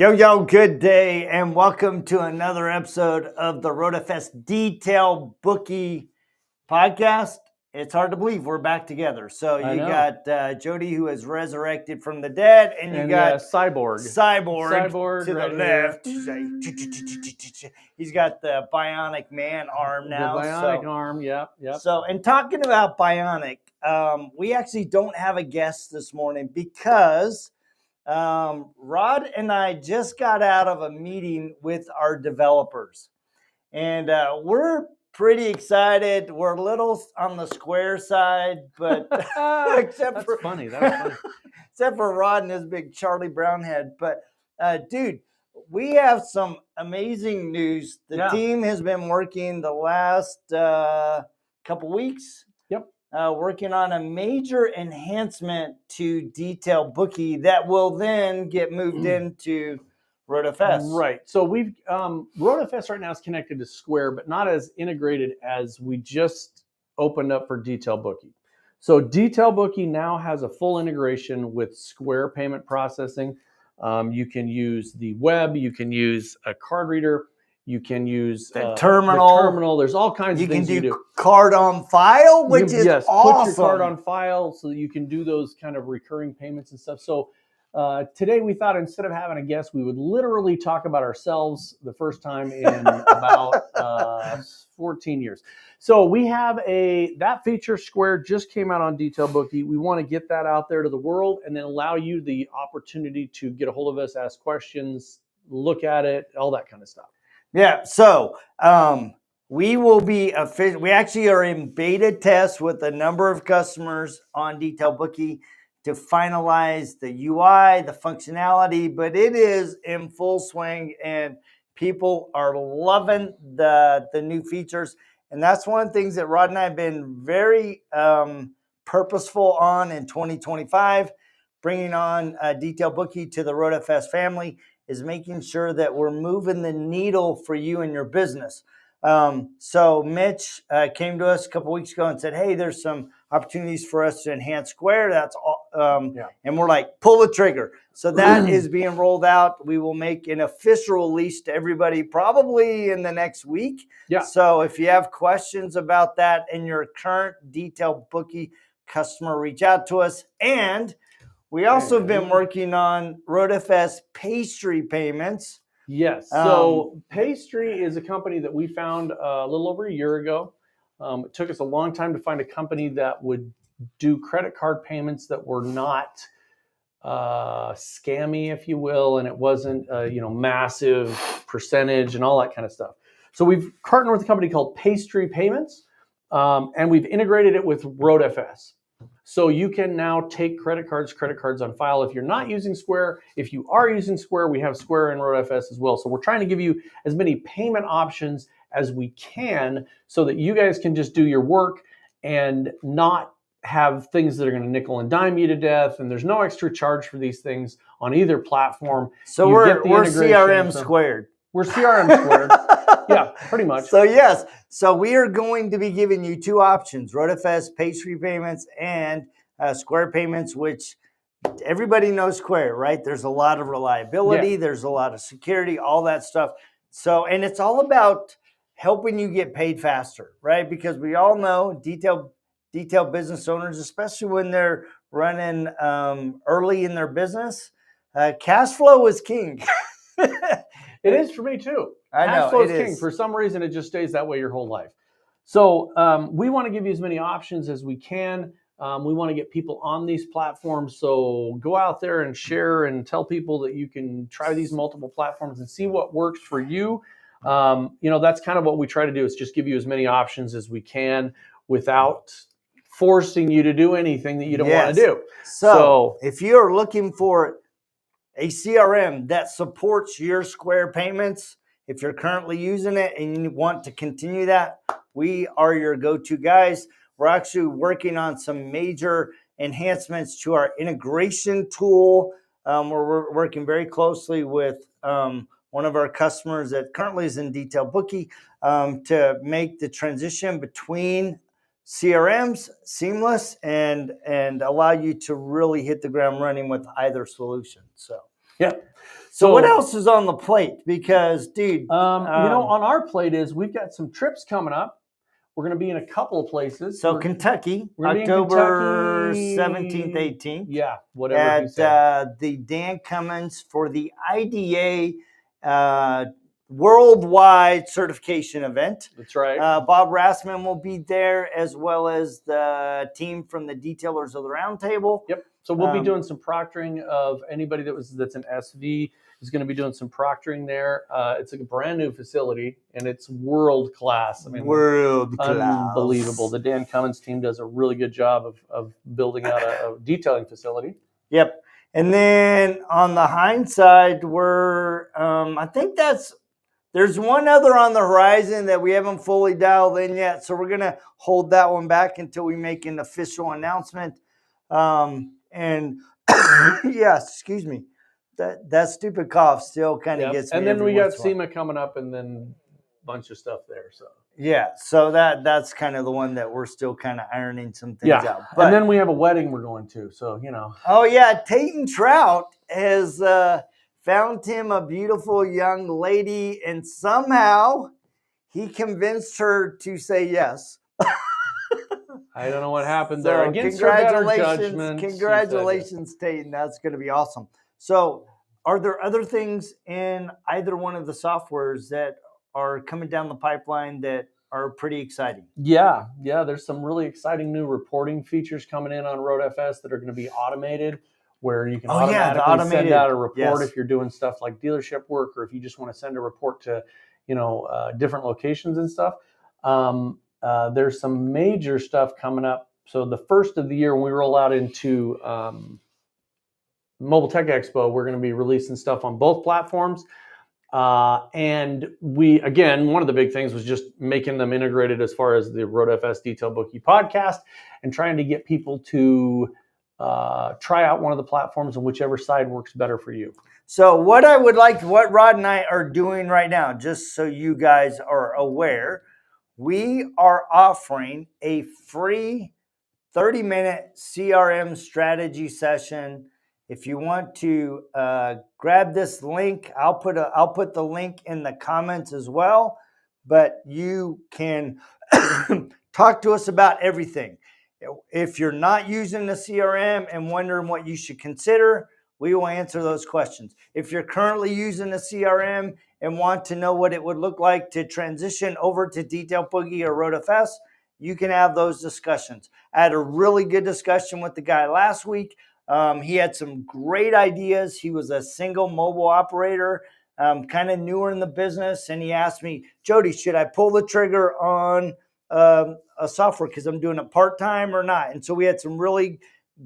Yo, good day, and welcome to another episode of the RotaFS DetailBookie Podcast. It's hard to believe we're back together. So you got Jody, who has resurrected from the dead, and you got Cyborg to right the left. He's got the bionic man arm now. The bionic arm, yep. So, and talking about bionic, we actually don't have a guest this morning because Rod and I just got out of a meeting with our developers, and we're pretty excited. We're a little on the SQAURE side, but except for Rod and his big Charlie Brown head. But dude, we have some amazing news. The team has been working the last couple weeks. Working on a major enhancement to DetailBookie that will then get moved into RotaFest. Right. So we've RotaFest right now is connected to SQAURE, but not as integrated as we just opened up for DetailBookie. So DetailBookie now has a full integration with SQAURE payment processing. You can use the web. You can use a card reader. You can use the terminal. There's all kinds of things you can do. You can do card on file, which is awesome. Put your card on file so that you can do those kind of recurring payments and stuff. So today we thought instead of having a guest, we would literally talk about ourselves the first time in about 14 years. So we have that feature, SQAURE, just came out on DetailBookie. We want to get that out there to the world and then allow you the opportunity to get a hold of us, ask questions, look at it, all that kind of stuff. Yeah, so we will be we actually are in beta test with a number of customers on DetailBookie to finalize the UI, the functionality, but it is in full swing and people are loving the new features. And that's one of the things that Rod and I have been very purposeful on in 2025, bringing on DetailBookie to the RotaFest family, is making sure that we're moving the needle for you and your business. So Mitch came to us a couple weeks ago and said, hey, there's some opportunities for us to enhance SQAURE. That's all. And we're like, pull the trigger. So that is being rolled out. We will make an official release to everybody probably in the next week. So if you have questions about that and your current DetailBookie customer, reach out to us. And we also have been working on RoadFS Pastry Payments. Yes. So Paystri is a company that we found a little over a year ago. It took us a long time to find a company that would do credit card payments that were not scammy, if you will, and it wasn't massive percentage and all that kind of stuff. So we've partnered with a company called Pastry Payments, and we've integrated it with RoadFS. So you can now take credit cards on file. If you're not using SQAURE, if you are using SQAURE, we have SQAURE and RotaFest as well. So we're trying to give you as many payment options as we can so that you guys can just do your work and not have things that are going to nickel and dime you to death. And there's no extra charge for these things on either platform. So we're CRM squared. We're CRM squared. Yeah, pretty much. So yes, so we are going to be giving you two options: RotaFest Pastry Payments and SQAURE Payments, which everybody knows SQAURE, right? There's a lot of reliability, there's a lot of security, all that stuff. So, and it's all about helping you get paid faster, right? Because we all know detail business owners, especially when they're running early in their business, cash flow is king. It is for me too. I know, cash flow is king. For some reason, it just stays that way your whole life. So we want to give you as many options as we can. We want to get people on these platforms. So go out there and share and tell people that you can try these multiple platforms and see what works for you. That's kind of what we try to do, is just give you as many options as we can without forcing you to do anything that you don't want to do. So if you're looking for a CRM that supports your SQAURE payments, if you're currently using it and you want to continue that, we are your go-to guys. We're actually working on some major enhancements to our integration tool. We're working very closely with one of our customers that currently is in DetailBookie to make the transition between CRMs seamless and allow you to really hit the ground running with either solution. So Yeah. So what else is on the plate? Because, dude, on our plate is we've got some trips coming up. We're going to be in a couple of places. So Kentucky, we're October Kentucky, 17th, 18th. Yeah, whatever he said. At the Dan Cummins for the IDA worldwide certification event. That's right. Bob Rassman will be there, as well as the team from the Detailers of the Roundtable. Yep. So we'll be doing some proctoring of anybody that's an SV is going to be doing some proctoring there. It's a brand new facility and it's world class. I mean, world class, unbelievable. The Dan Cummins team does a really good job of building out a detailing facility. Yep. And then on the Heinz side, I think there's one other on the horizon that we haven't fully dialed in yet. So we're going to hold that one back until we make an official announcement. And yes, excuse me, that stupid cough still kind of gets me. And then we got SEMA coming up and then a bunch of stuff there. So yeah, so that's kind of the one that we're still kind of ironing some things out. But, and then we have a wedding we're going to. So, Oh yeah, Tate Trout has found him a beautiful young lady, and somehow he convinced her to say yes. I don't know what happened So there. Against her better judgment. Congratulations, Tate. That's going to be awesome. So are there other things in either one of the softwares that are coming down the pipeline that are pretty exciting? Yeah. There's some really exciting new reporting features coming in on RoadFS that are going to be automated, where you can automatically send out a report if you're doing stuff like dealership work, or if you just want to send a report to, different locations and stuff. There's some major stuff coming up. So the first of the year, when we roll out into Mobile Tech Expo, we're going to be releasing stuff on both platforms. And one of the big things was just making them integrated as far as the RoadFS DetailBookie Podcast, and trying to get people to try out one of the platforms on whichever side works better for you. So what Rod and I are doing right now, just so you guys are aware, we are offering a free 30-minute CRM strategy session. If you want to grab this link, I'll put the link in the comments as well. But you can talk to us about everything. If you're not using the CRM and wondering what you should consider, we will answer those questions. If you're currently using the CRM and want to know what it would look like to transition over to DetailBookie or RotaFest, you can have those discussions. I had a really good discussion with the guy last week. He had some great ideas. He was a single mobile operator, kind of newer in the business. And he asked me, Jody, should I pull the trigger on a software because I'm doing it part-time or not? And so we had some really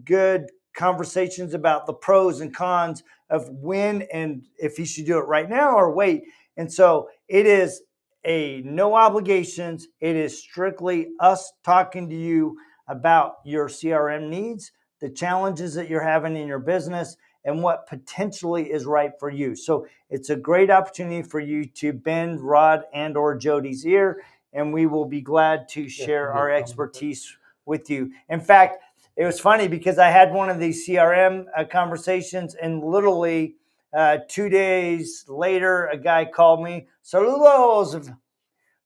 good conversations about the pros and cons of when and if he should do it right now or wait. And so it is a no obligations. It is strictly us talking to you about your CRM needs, the challenges that you're having in your business, and what potentially is right for you. So it's a great opportunity for you to bend Rod and or Jody's ear, and we will be glad to share our expertise with you. In fact, it was funny because I had one of these CRM conversations, and literally 2 days later, a guy called me. Saludos,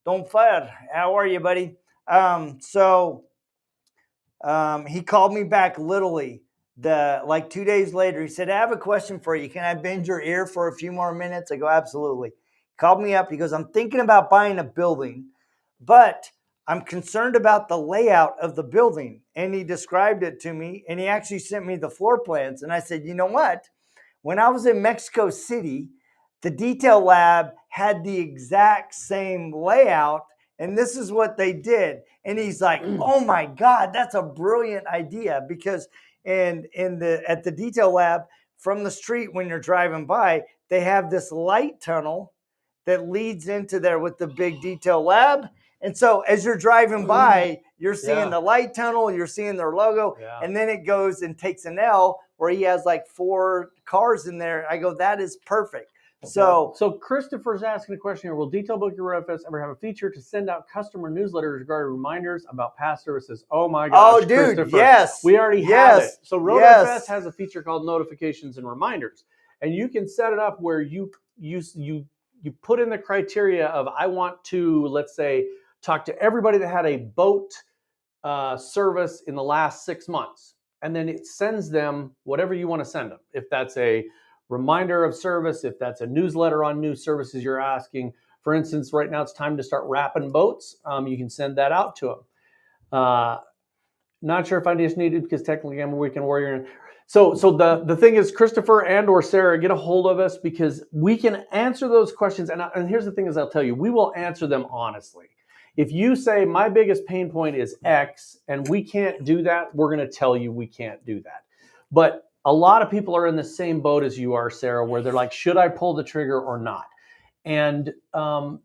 Don Fer. How are you, buddy? He called me back literally 2 days later. He said, I have a question for you. Can I bend your ear for a few more minutes? I go, absolutely. Called me up. He goes, I'm thinking about buying a building, but I'm concerned about the layout of the building. And he described it to me, and he actually sent me the floor plans. And I said, you know what? When I was in Mexico City, the detail lab had the exact same layout, and this is what they did. And he's like, oh my God, that's a brilliant idea, because at the detail lab, from the street when you're driving by, they have this light tunnel that leads into there with the big detail lab. And so as you're driving by, you're seeing the light tunnel, you're seeing their logo, and then it goes and takes an L where he has like 4 cars in there. I go, that is perfect. Okay. So Christopher's asking a question here. Will DetailBookie RoadFS ever have a feature to send out customer newsletters regarding reminders about past services? Oh my gosh, oh, dude, Christopher. Yes. We already have it. So RoadFS has a feature called notifications and reminders. And you can set it up where you put in the criteria of, I want to, let's say, talk to everybody that had a boat service in the last 6 months. And then it sends them whatever you want to send them. If that's a reminder of service, if that's a newsletter on new services you're asking. For instance, right now it's time to start wrapping boats. You can send that out to them. Not sure if I just need it because technically I'm a weekend warrior. So the thing is, Christopher and or Sarah, get a hold of us because we can answer those questions. And here's the thing is, I'll tell you, we will answer them honestly. If you say my biggest pain point is X and we can't do that, we're going to tell you we can't do that. But a lot of people are in the same boat as you are, Sarah, where they're like, should I pull the trigger or not? And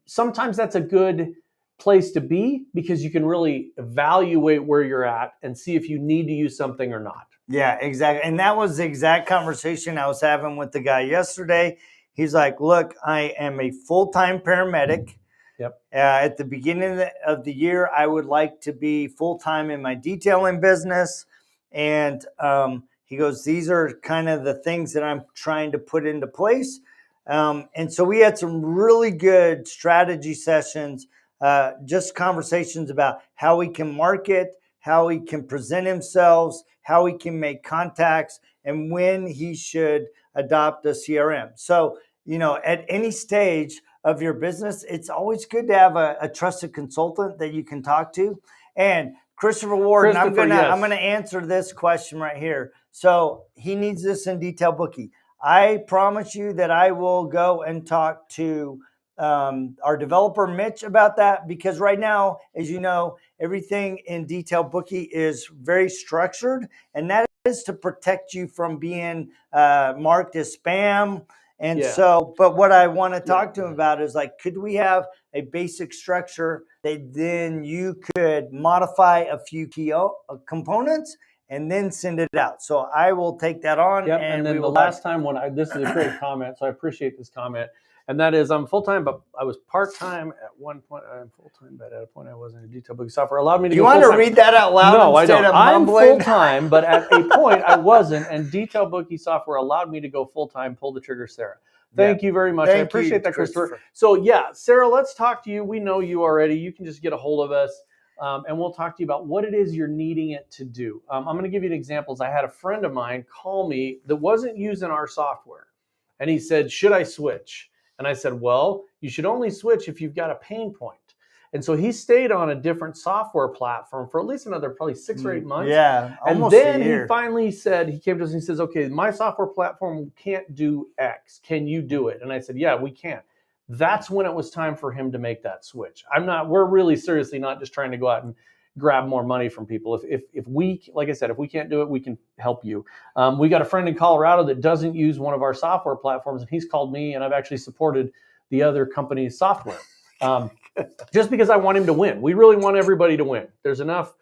sometimes that's a good place to be because you can really evaluate where you're at and see if you need to use something or not. Yeah, exactly. And that was the exact conversation I was having with the guy yesterday. He's like, look, I am a full-time paramedic. Yep. At the beginning of the year, I would like to be full-time in my detailing business. And he goes, these are kind of the things that I'm trying to put into place. And so we had some really good strategy sessions, just conversations about how we can market, how he can present himself, how he can make contacts, and when he should adopt a CRM. So, at any stage of your business, it's always good to have a trusted consultant that you can talk to. And Christopher Warden, I'm gonna answer this question right here. So he needs this in DetailBookie. I promise you that I will go and talk to our developer Mitch about that, because right now, as you know, everything in DetailBookie is very structured, and that is to protect you from being marked as spam. And so, but what I want to talk to him about is like, could we have a basic structure that then you could modify a few key components and then send it out? So I will take that on. Yep. And then the last time this is a great comment, so I appreciate this comment. And that is, I'm full-time, but I was part-time at one point. I'm full-time, but at a point I wasn't in DetailBookie software. Allowed me to. Do you want to read that out loud? No, I don't. I'm mumbling? full-time, but at a point I wasn't, and DetailBookie software allowed me to go full-time. Pull the trigger, Sarah. Thank you very much. I appreciate that, Christopher. So Sarah, let's talk to you. We know you already. You can just get a hold of us, and we'll talk to you about what it is you're needing it to do. I'm going to give you examples. I had a friend of mine call me that wasn't using our software, and he said, should I switch? And I said, well, you should only switch if you've got a pain point. And so he stayed on a different software platform for at least another probably 6 or 8 months. Yeah, almost a year. And then he finally said, he came to us and he says, okay, my software platform can't do X. Can you do it? And I said, yeah, we can. That's when it was time for him to make that switch. We're really seriously not just trying to go out and grab more money from people. If we, like I said, if we can't do it, we can help you. We got a friend in Colorado that doesn't use one of our software platforms, and he's called me, and I've actually supported the other company's software. Just because I want him to win. We really want everybody to win. There's enough,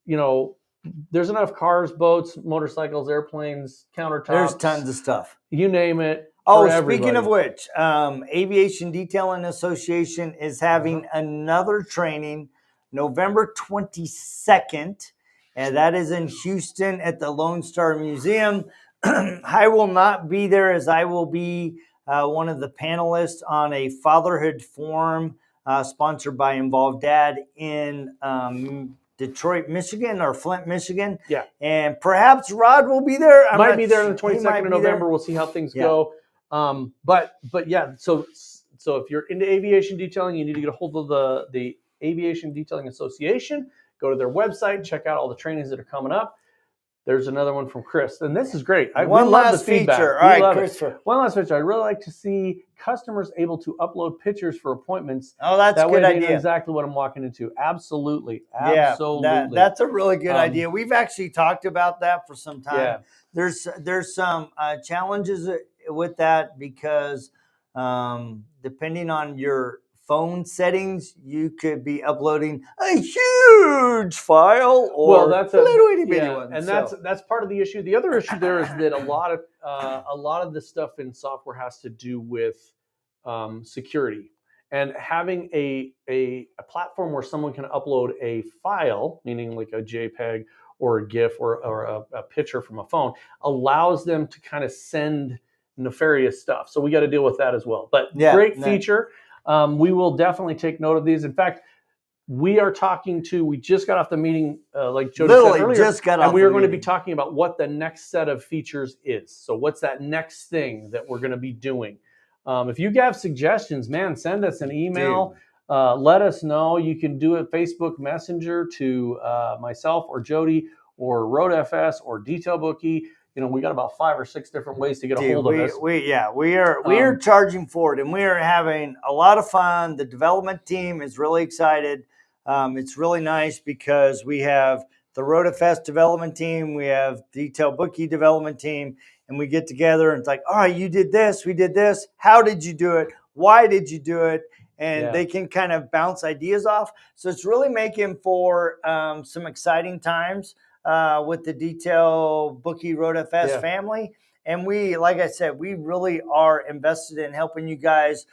there's enough cars, boats, motorcycles, airplanes, countertops. There's tons of stuff. You name it. Oh, speaking of which, Aviation Detailing Association is having another training November 22nd, and that is in Houston at the Lone Star Museum. I will not be there, as I will be one of the panelists on a fatherhood forum sponsored by Involved Dad in Detroit, Michigan, or Flint, Michigan. Yeah. And perhaps Rod will be there. Might be there on the 22nd of November. We'll see how things go. But yeah, so if you're into aviation detailing, you need to get a hold of the Aviation Detailing Association. Go to their website, check out all the trainings that are coming up. There's another one from Chris, and this is great. One last feature. All right, Christopher. One last feature. I'd really like to see customers able to upload pictures for appointments. Oh, that's a good idea. They know exactly what I'm walking into. Absolutely. Absolutely. Yeah, that's a really good idea. We've actually talked about that for some time. Yeah. There's some challenges with that because depending on your phone settings, you could be uploading a huge file or that's a little itty bitty one. And that's part of the issue. The other issue there is that a lot of the stuff in software has to do with security, and having a platform where someone can upload a file, meaning like a JPEG or a GIF or a picture from a phone, allows them to kind of send nefarious stuff. So we got to deal with that as well. But great feature. We will definitely take note of these. In fact, we just got off the meeting, like Jody said earlier, and we are going to be talking about what the next set of features is. So what's that next thing that we're going to be doing? If you have suggestions, man, send us an email. Let us know. You can do it Facebook Messenger to myself or Jody or RoadFS or DetailBookie. We got about 5 or 6 different ways to get a hold of us. We are charging forward, and we are having a lot of fun. The development team is really excited. It's really nice because we have the RotaFest development team, we have DetailBookie development team, and we get together and it's like, all right, you did this, we did this. How did you do it? Why did you do it? And they can kind of bounce ideas off. So it's really making for some exciting times with the DetailBookie RoadFS family. And we, like I said, we really are invested in helping you guys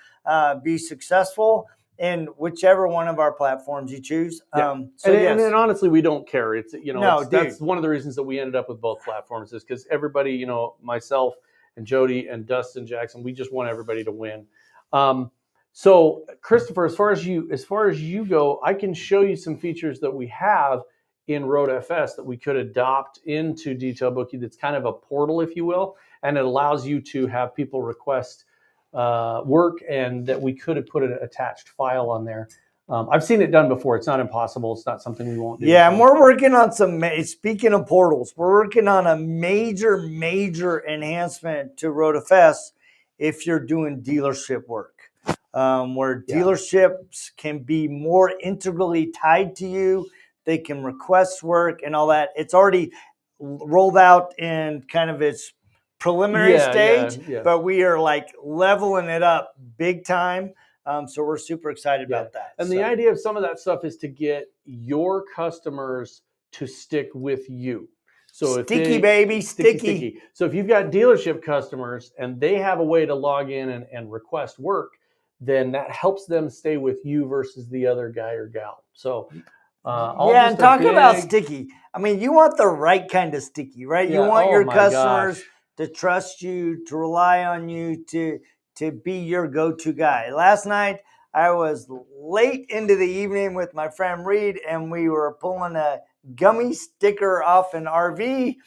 be successful in whichever one of our platforms you choose. And honestly, we don't care. That's one of the reasons that we ended up with both platforms is because everybody, myself and Jody and Dustin Jackson, we just want everybody to win. So Christopher, as far as you go, I can show you some features that we have in RoadFS that we could adopt into DetailBookie. That's kind of a portal, if you will, and it allows you to have people request work, and that we could have put an attached file on there. I've seen it done before. It's not impossible. It's not something we won't do. Yeah, and we're working on speaking of portals, we're working on a major enhancement to RotaFest if you're doing dealership work, where dealerships can be more integrally tied to you. They can request work and all that. It's already rolled out in kind of its preliminary stage, but we are like leveling it up big time. So we're super excited about that. And the idea of some of that stuff is to get your customers to stick with you. So sticky. So if you've got dealership customers and they have a way to log in and request work, then that helps them stay with you versus the other guy or gal. So and talk about sticky. I mean, you want the right kind of sticky, right? You want your customers to trust you, to rely on you, to be your go-to guy. Last night, I was late into the evening with my friend Reed, and we were pulling a gummy sticker off an RV.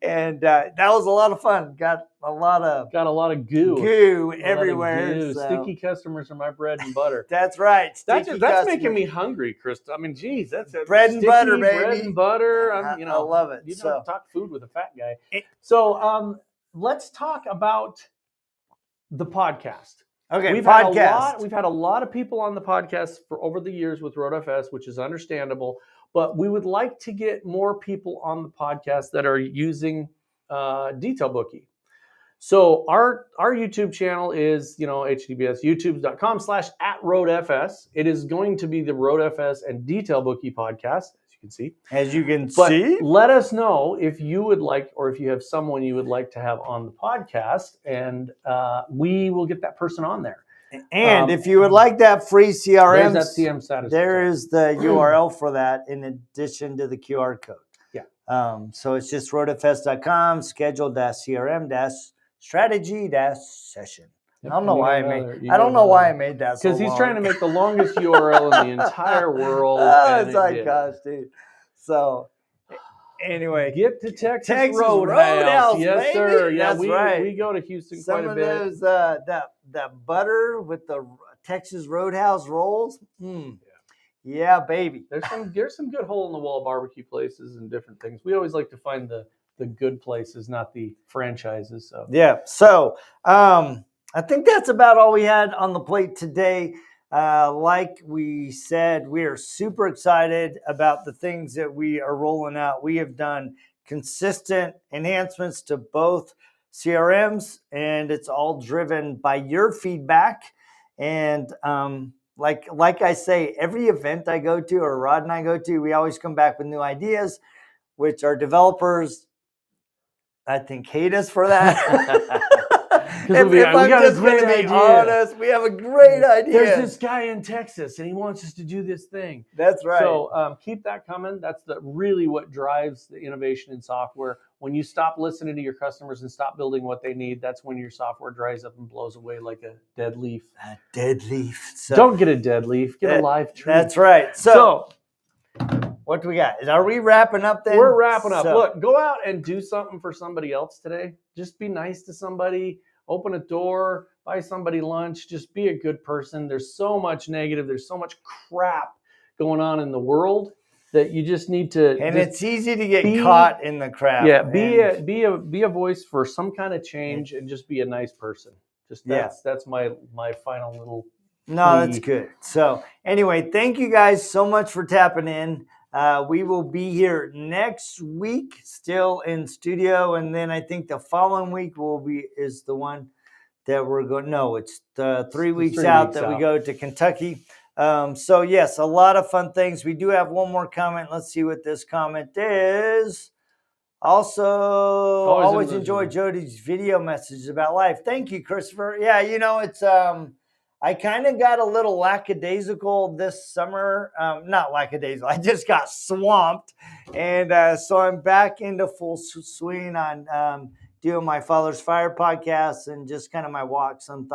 And that was a lot of fun. Got a lot of goo everywhere. So. Sticky customers are my bread and butter. That's right. That's making me hungry, Chris. I mean, geez, that's bread and butter, baby. Bread and butter. I love it. You don't talk food with a fat guy. So let's talk about the podcast. Okay, we've had a lot of people on the podcast for over the years with RoadFS, which is understandable. But we would like to get more people on the podcast that are using DetailBookie. So our YouTube channel is, HTTPS, youtube.com/@RoadFS. It is going to be the RoadFS and DetailBookie podcast, as you can see. Let us know if you would like, or if you have someone you would like to have on the podcast, and we will get that person on there. And if you would like that free CRM, there is the URL for that in addition to the QR code. Yeah. So it's just RotaFest.com, schedule-CRM-strategy-session. I don't know why I made that so long. Because he's trying to make the longest URL in the entire world. It's like, gosh, dude. So anyway, get to Texas Roadhouse. Yes, baby. Sir. Yeah, that's right. We go to Houston quite a bit. Some of those that butter with the Texas Roadhouse rolls. Yeah, baby. There's some good hole in the wall barbecue places and different things. We always like to find the good places, not the franchises. So yeah. So I think that's about all we had on the plate today. Like we said, we are super excited about the things that we are rolling out. We have done consistent enhancements to both CRMs, and it's all driven by your feedback. And like I say, every event I go to, or Rod and I go to, we always come back with new ideas, which our developers, I think, hate us for that. Because if I'm just going to be honest, we have a great idea. There's this guy in Texas, and he wants us to do this thing. That's right. So keep that coming. That's really what drives the innovation in software. When you stop listening to your customers and stop building what they need, that's when your software dries up and blows away like a dead leaf. A dead leaf. So, don't get a dead leaf. Get a live tree. That's right. So what do we got? Are we wrapping up then? We're wrapping up. Look, go out and do something for somebody else today. Just be nice to somebody. Open a door. Buy somebody lunch. Just be a good person. There's so much negative. There's so much crap going on in the world that you just need to. And it's easy to get caught in the crap. Yeah, be a voice for some kind of change and just be a nice person. That's my final little. No, that's good. So anyway, thank you guys so much for tapping in. We will be here next week, still in studio, and then I think the following week is the one that we're going. No, it's the 3 weeks out that we go to Kentucky. So yes, a lot of fun things. We do have one more comment. Let's see what this comment is. Also, always enjoy Jody's video messages about life. Thank you, Christopher. Yeah, it's I kind of got a little lackadaisical this summer. Not lackadaisical. I just got swamped. And so I'm back into full swing on doing my Father's Fire podcast and just kind of my walks and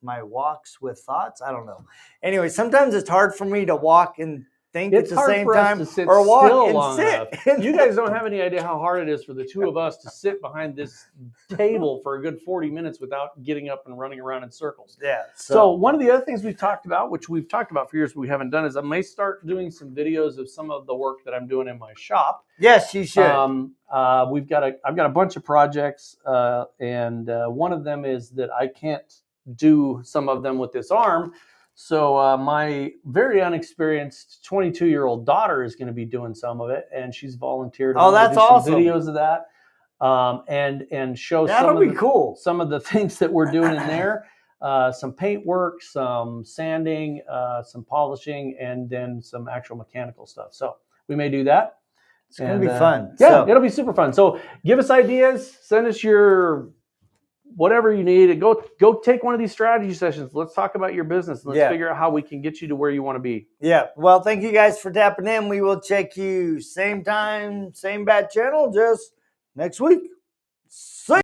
my walks with thoughts. I don't know. Anyway, sometimes it's hard for me to walk and think at the same time or walk and sit. You guys don't have any idea how hard it is for the two of us to sit behind this table for a good 40 minutes without getting up and running around in circles. Yeah. So one of the other things we've talked about, which we've talked about for years but we haven't done, is I may start doing some videos of some of the work that I'm doing in my shop. Yes, you should. I've got a bunch of projects, and one of them is that I can't do some of them with this arm. So my very unexperienced 22-year-old daughter is going to be doing some of it, and she's volunteered. Oh, that's awesome! Some videos of that, and show some of the things that we're doing in there. Some paint work, some sanding, some polishing, and then some actual mechanical stuff. So we may do that. It's going to be fun. Yeah, it'll be super fun. So give us ideas. Send us your whatever you need. Go take one of these strategy sessions. Let's talk about your business. Let's figure out how we can get you to where you want to be. Yeah. Well, thank you guys for tapping in. We will check you same time, same bad channel, just next week.